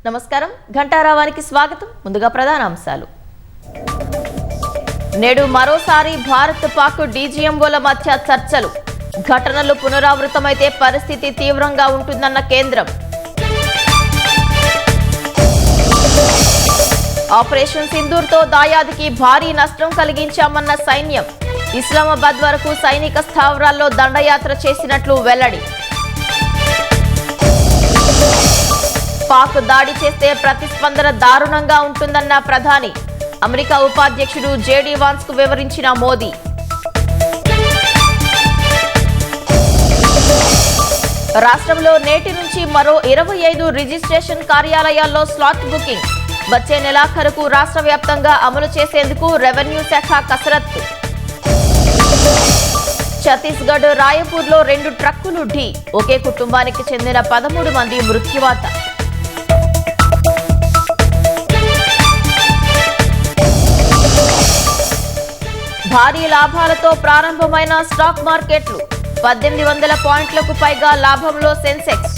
నమస్కారం ఘంటారావానికి స్వాగతం ముందుగా ప్రధాన అంశాలు నేడు మరోసారి భారత్ పాక్ డీజీఎంఓల మధ్య చర్చలు ఘటనలు పునరావృతమైతే పరిస్థితి తీవ్రంగా ఉంటుందన్న కేంద్రం ఆపరేషన్ సింధూర్తో దాయాదికి భారీ నష్టం కలిగించామన్న సైన్యం ఇస్లామాబాద్ వరకు సైనిక స్థావరాల్లో దండయాత్ర చేసినట్లు వెల్లడి పాక్ దాడి చేస్తే ప్రతిస్పందన దారుణంగా ఉంటుందన్న ప్రధాని అమెరికా ఉపాధ్యక్షుడు జేడీ వాన్స్ కు వివరించిన మోదీ రాష్ట్రంలో నేటి నుంచి మరో 25 రిజిస్ట్రేషన్ కార్యాలయాల్లో స్లాట్ బుకింగ్ వచ్చే నెలాఖరుకు రాష్ట్ర వ్యాప్తంగా అమలు చేసేందుకు రెవెన్యూ శాఖ కసరత్తు ఛత్తీస్గఢ్ రాయపూర్లో 2 ట్రక్కులు ఢీ ఒకే కుటుంబానికి చెందిన 13 మంది మృత్యువాత భారీ లాభాలతో ప్రారంభమైన స్టాక్ మార్కెట్లు 1800 పాయింట్లకు పైగా లాభంలో సెన్సెక్స్